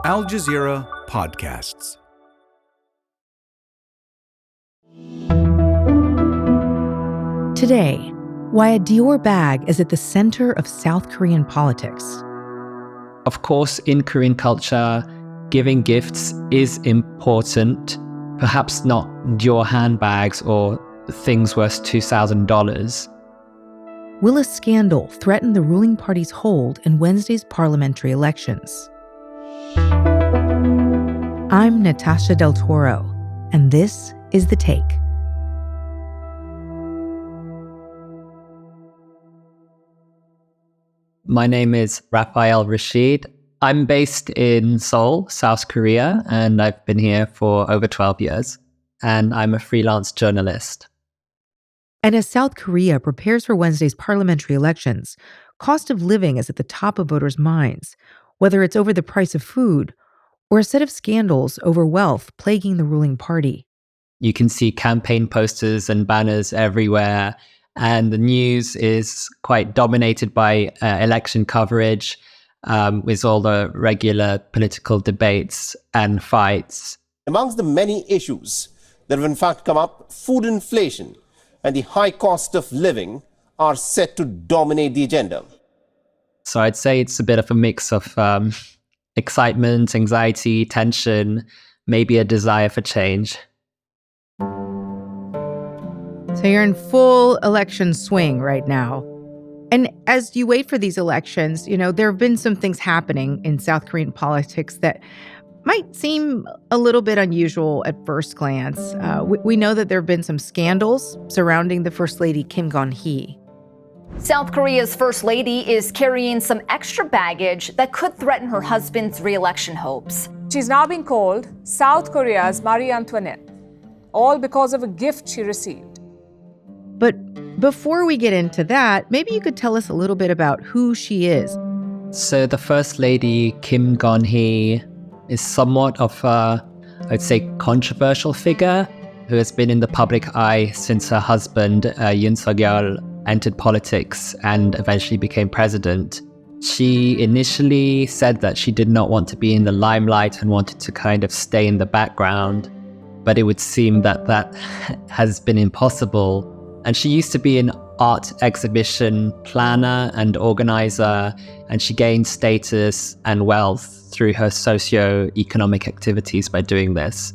Al Jazeera Podcasts. Today, why a Dior bag is at the center of South Korean politics. Of course, in Korean culture, giving gifts is important. Perhaps not Dior handbags or things worth $2,000. Will a scandal threaten the ruling party's hold in Wednesday's parliamentary elections? I'm Natasha Del Toro, and this is The Take. My name is Raphael Rashid. I'm based in Seoul, South Korea, and I've been here for over 12 years. And I'm a freelance journalist. And as South Korea prepares for Wednesday's parliamentary elections, cost of living is at the top of voters' minds, whether it's over the price of food or a set of scandals over wealth plaguing the ruling party. You can see campaign posters and banners everywhere, and the news is quite dominated by election coverage, with all the regular political debates and fights. Amongst the many issues that have in fact come up, food inflation and the high cost of living are set to dominate the agenda. So I'd say it's a bit of a mix of excitement, anxiety, tension, maybe a desire for change. So you're in full election swing right now. And as you wait for these elections, there have been some things happening in South Korean politics that might seem a little bit unusual at first glance. We know that there have been some scandals surrounding the First Lady Kim Gon-hee. South Korea's First Lady is carrying some extra baggage that could threaten her husband's re-election hopes. She's now been called South Korea's Marie Antoinette, all because of a gift she received. But before we get into that, maybe you could tell us a little bit about who she is. So the First Lady, Kim Gon-hee, is somewhat of a, I'd say, controversial figure who has been in the public eye since her husband, Yoon Suk-yeol, entered politics and eventually became president. She initially said that she did not want to be in the limelight and wanted to kind of stay in the background, but it would seem that that has been impossible. And she used to be an art exhibition planner and organizer, and she gained status and wealth through her socio-economic activities by doing this.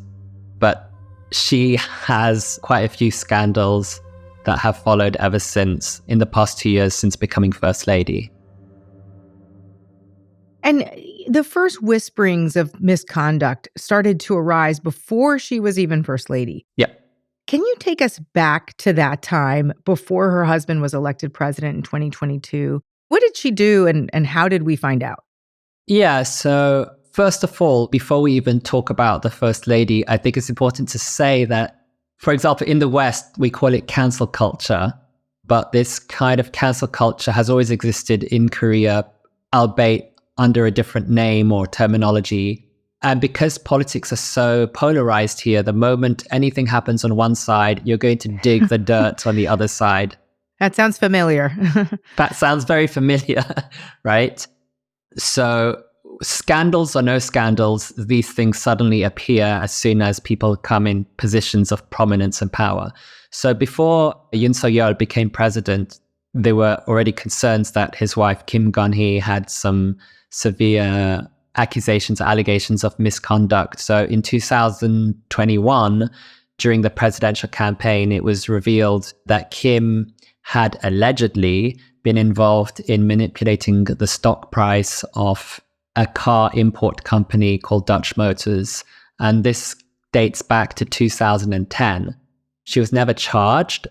But she has quite a few scandals that have followed ever since, in the past 2 years since becoming First Lady. And the first whisperings of misconduct started to arise before she was even First Lady. Yep. Can you take us back to that time before her husband was elected president in 2022? What did she do and how did we find out? Yeah, so first of all, before we even talk about the First Lady, I think it's important to say that, for example, in the West, we call it cancel culture, but this kind of cancel culture has always existed in Korea, albeit under a different name or terminology. And because politics are so polarized here, the moment anything happens on one side, you're going to dig the dirt on the other side. That sounds familiar. That sounds very familiar, right? So scandals or no scandals, these things suddenly appear as soon as people come in positions of prominence and power. So before Yoon Suk-yeol became president, there were already concerns that his wife Kim Gon-hee had some severe allegations of misconduct. So in 2021, during the presidential campaign, it was revealed that Kim had allegedly been involved in manipulating the stock price of a car import company called Dutch Motors. And this dates back to 2010. She was never charged.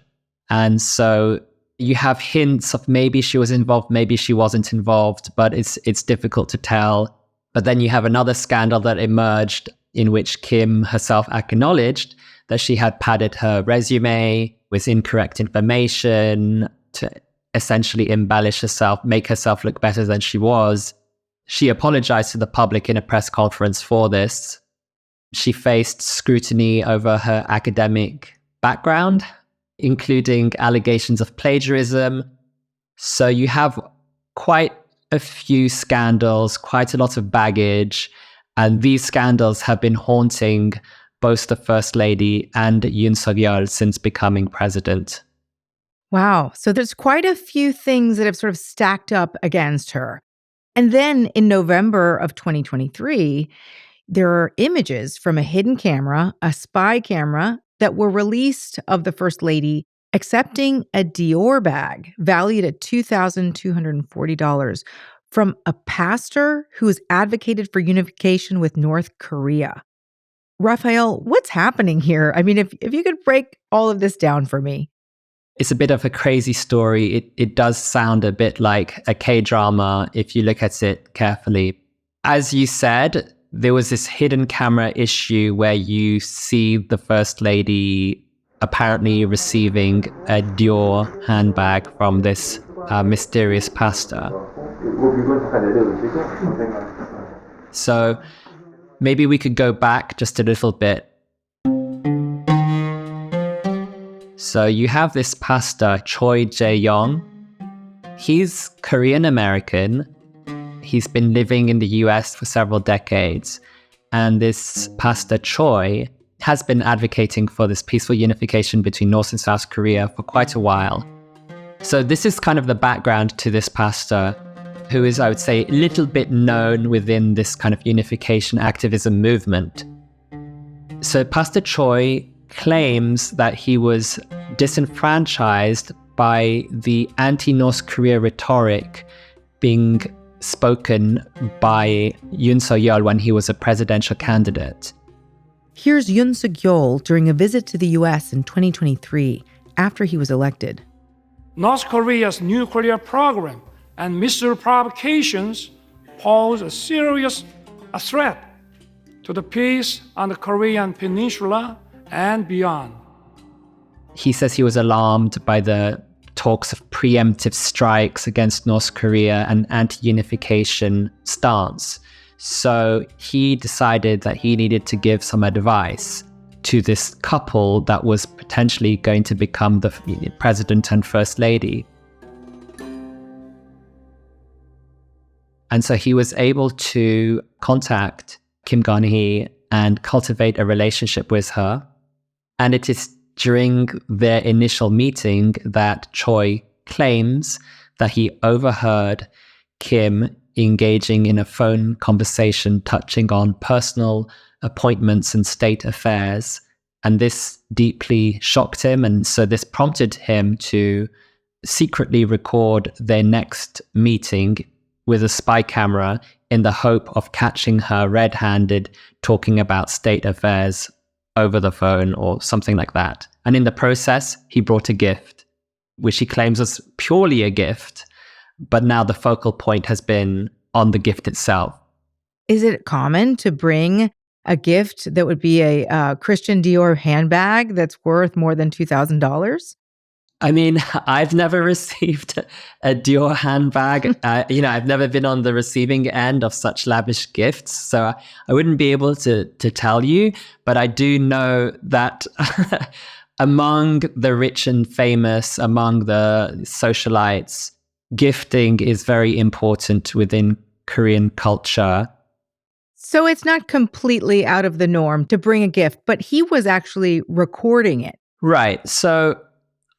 And so you have hints of maybe she was involved, maybe she wasn't involved, but it's difficult to tell. But then you have another scandal that emerged in which Kim herself acknowledged that she had padded her resume with incorrect information to essentially embellish herself, make herself look better than she was. She apologized to the public in a press conference for this. She faced scrutiny over her academic background, including allegations of plagiarism. So you have quite a few scandals, quite a lot of baggage, And these scandals have been haunting both the First Lady and Yoon Suk-yeol since becoming president. Wow. So there's quite a few things that have sort of stacked up against her. And then in November of 2023, there are images from a hidden camera, a spy camera, that were released of the First Lady accepting a Dior bag valued at $2,240 from a pastor who has advocated for unification with North Korea. Raphael, what's happening here? I mean, if you could break all of this down for me. It's a bit of a crazy story. It does sound a bit like a K-drama if you look at it carefully. As you said, there was this hidden camera issue where you see the First Lady apparently receiving a Dior handbag from this mysterious pastor. So maybe we could go back just a little bit. So you have this pastor, Choi Jae-young. He's Korean American. He's been living in the US for several decades. And this pastor, Choi, has been advocating for this peaceful unification between North and South Korea for quite a while. So this is kind of the background to this pastor, who is, I would say, a little bit known within this kind of unification activism movement. So Pastor Choi claims that he was disenfranchised by the anti-North Korea rhetoric being spoken by Yoon Suk-yeol when he was a presidential candidate. Here's Yoon Suk-yeol during a visit to the U.S. in 2023 after he was elected. North Korea's nuclear program and missile provocations pose a serious threat to the peace on the Korean peninsula and beyond. He says he was alarmed by the talks of preemptive strikes against North Korea and anti-unification stance. So he decided that he needed to give some advice to this couple that was potentially going to become the president and first lady. And so he was able to contact Kim Gon-hee and cultivate a relationship with her. And it is during their initial meeting that Choi claims that he overheard Kim engaging in a phone conversation touching on personal appointments and state affairs. And this deeply shocked him. And so this prompted him to secretly record their next meeting with a spy camera in the hope of catching her red-handed talking about state affairs over the phone or something like that. And in the process, he brought a gift, which he claims was purely a gift, but now the focal point has been on the gift itself. Is it common to bring a gift that would be a Christian Dior handbag that's worth more than $2,000? I mean, I've never received a Dior handbag. I've never been on the receiving end of such lavish gifts, so I wouldn't be able to tell you. But I do know that among the rich and famous, among the socialites, gifting is very important within Korean culture. So it's not completely out of the norm to bring a gift, but he was actually recording it. Right. So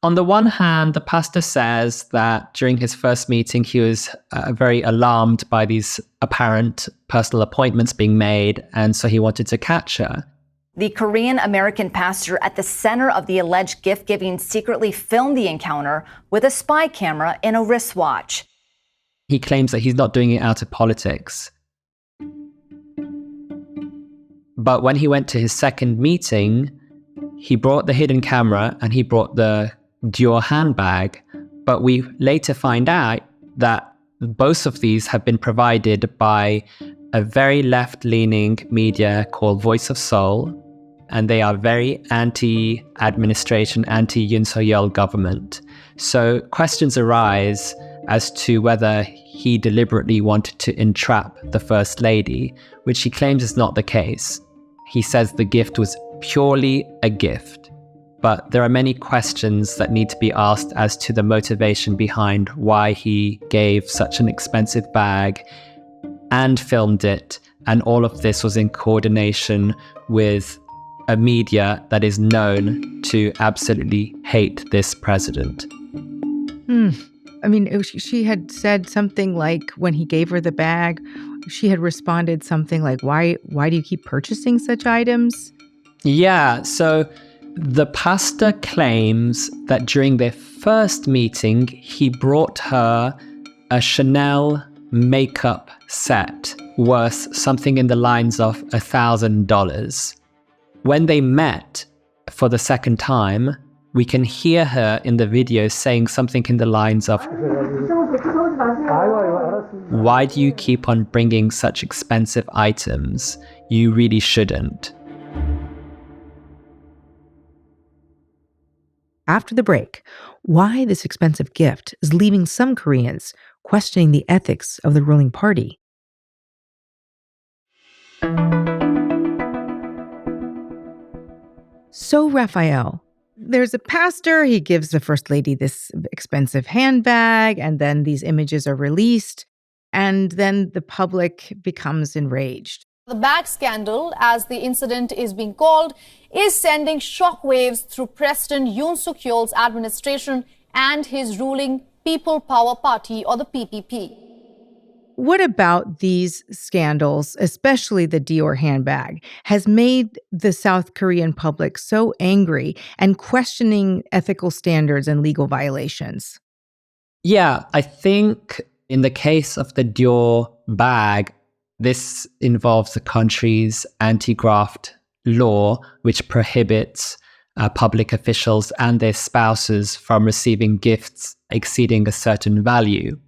on the one hand, the pastor says that during his first meeting, he was very alarmed by these apparent personal appointments being made, and so he wanted to catch her. The Korean-American pastor at the center of the alleged gift-giving secretly filmed the encounter with a spy camera in a wristwatch. He claims that he's not doing it out of politics. But when he went to his second meeting, he brought the hidden camera and he brought the Dior handbag. But we later find out that both of these have been provided by a very left-leaning media called Voice of Seoul, and they are very anti-administration, anti-Yoon Suk-yeol government. So questions arise as to whether he deliberately wanted to entrap the First Lady, which he claims is not the case. He says the gift was purely a gift. But there are many questions that need to be asked as to the motivation behind why he gave such an expensive bag and filmed it And all of this was in coordination with a media that is known to absolutely hate this president. I mean, she had said something like, when he gave her the bag, she had responded something like, why do you keep purchasing such items? Yeah, so the pastor claims that during their first meeting, he brought her a Chanel makeup set worth something in the lines of $1,000. When they met for the second time, we can hear her in the video saying something in the lines of, "Why do you keep on bringing such expensive items? You really shouldn't." After the break, why this expensive gift is leaving some Koreans questioning the ethics of the ruling party. So, Raphael, there's a pastor, he gives the first lady this expensive handbag, and then these images are released, and then the public becomes enraged. The bag scandal, as the incident is being called, is sending shockwaves through President Yoon Suk-yeol's administration and his ruling People Power Party, or the PPP. What about these scandals, especially the Dior handbag, has made the South Korean public so angry and questioning ethical standards and legal violations? Yeah, I think in the case of the Dior bag, this involves the country's anti-graft law, which prohibits public officials and their spouses from receiving gifts exceeding a certain value.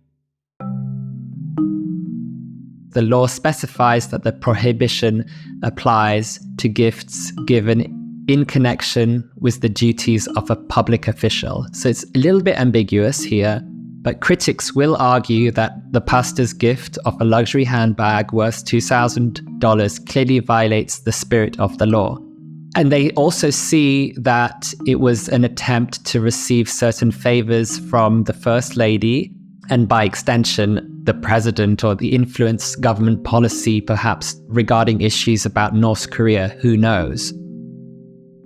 The law specifies that the prohibition applies to gifts given in connection with the duties of a public official. So it's a little bit ambiguous here, but critics will argue that the pastor's gift of a luxury handbag worth $2,000 clearly violates the spirit of the law. And they also see that it was an attempt to receive certain favors from the First Lady, and by extension, the president, or the influence government policy, perhaps regarding issues about North Korea, who knows?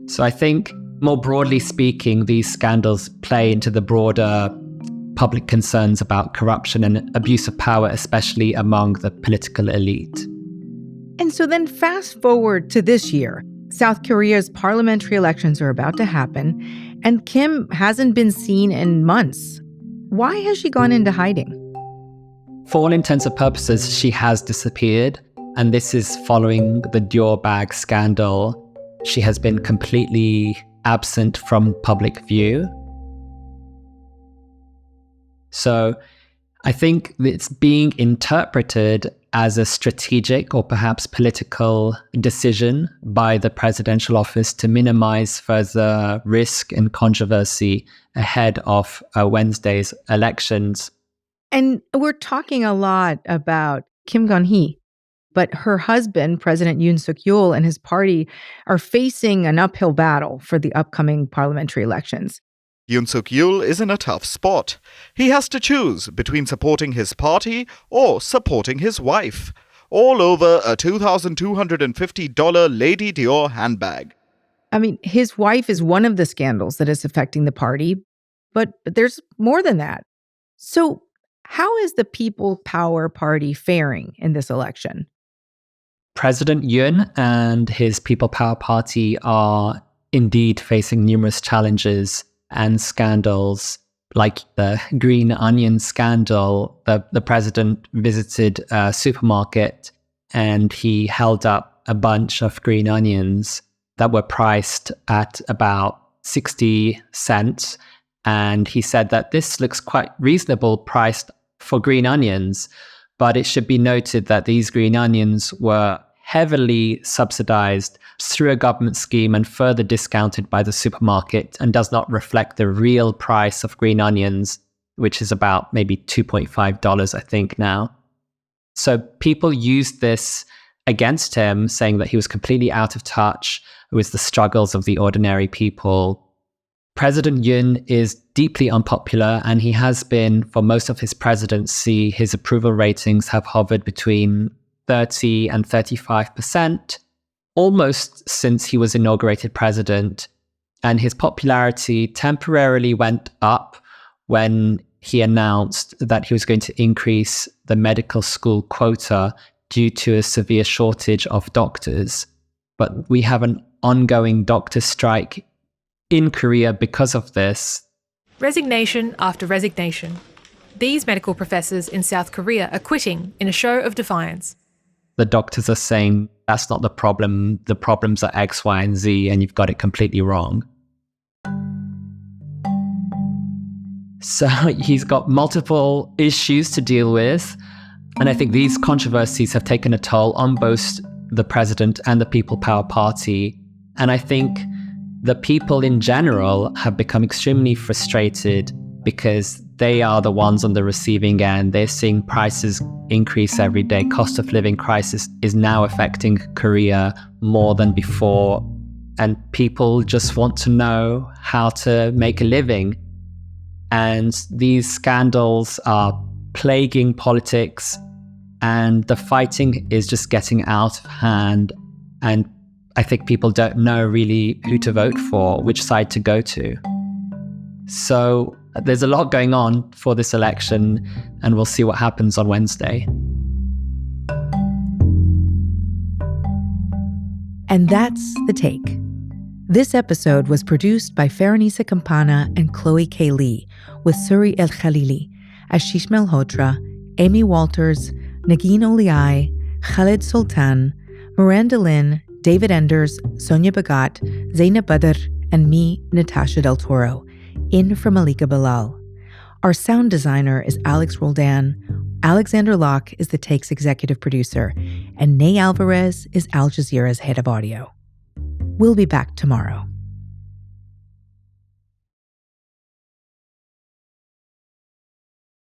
So I think, more broadly speaking, these scandals play into the broader public concerns about corruption and abuse of power, especially among the political elite. And so then fast forward to this year. South Korea's parliamentary elections are about to happen, and Kim hasn't been seen in months. Why has she gone into hiding? For all intents and purposes, she has disappeared, and this is following the Dior bag scandal. She has been completely absent from public view. So I think it's being interpreted as a strategic or perhaps political decision by the presidential office to minimize further risk and controversy ahead of Wednesday's elections. And we're talking a lot about Kim Gun-hee, but her husband, President Yoon Suk-yeol, and his party are facing an uphill battle for the upcoming parliamentary elections. Yoon Suk-yeol is in a tough spot. He has to choose between supporting his party or supporting his wife, all over a $2,250 Lady Dior handbag. I mean, his wife is one of the scandals that is affecting the party, but there's more than that. So how is the People Power Party faring in this election? President Yoon and his People Power Party are indeed facing numerous challenges and scandals, like the green onion scandal. The president visited a supermarket and he held up a bunch of green onions that were priced at about 60 cents. And he said that this looks quite reasonable priced for green onions, but it should be noted that these green onions were heavily subsidized through a government scheme and further discounted by the supermarket, and does not reflect the real price of green onions, which is about maybe $2.5, I think, now. So people used this against him, saying that he was completely out of touch with the struggles of the ordinary people. President Yoon is deeply unpopular, and he has been for most of his presidency. His approval ratings have hovered between 30 and 35%, almost since he was inaugurated president. And his popularity temporarily went up when he announced that he was going to increase the medical school quota due to a severe shortage of doctors. But we have an ongoing doctor strike in Korea because of this. Resignation after resignation. These medical professors in South Korea are quitting in a show of defiance. The doctors are saying, that's not the problem. The problems are X, Y, and Z, and you've got it completely wrong. So he's got multiple issues to deal with. And I think these controversies have taken a toll on both the president and the People Power Party. And I think the people in general have become extremely frustrated because they are the ones on the receiving end. They're seeing prices increase every day. Cost of living crisis is now affecting Korea more than before. And people just want to know how to make a living. And these scandals are plaguing politics, and the fighting is just getting out of hand. And I think people don't know really who to vote for, which side to go to. So there's a lot going on for this election, and we'll see what happens on Wednesday. And that's The Take. This episode was produced by Fahrinisa Campana and Chloe K. Lee, with Suri El Khalili, Ashish Malhotra, Amy Walters, Nagin Oliai, Khaled Sultan, Miranda Lynn, David Enders, Sonia Bhagat, Zaina Badr, and me, Natasha Del Toro, in for Malika Bilal. Our sound designer is Alex Roldan. Alexandra Locke is The Take's executive producer, and Ney Alvarez is Al Jazeera's head of audio. We'll be back tomorrow.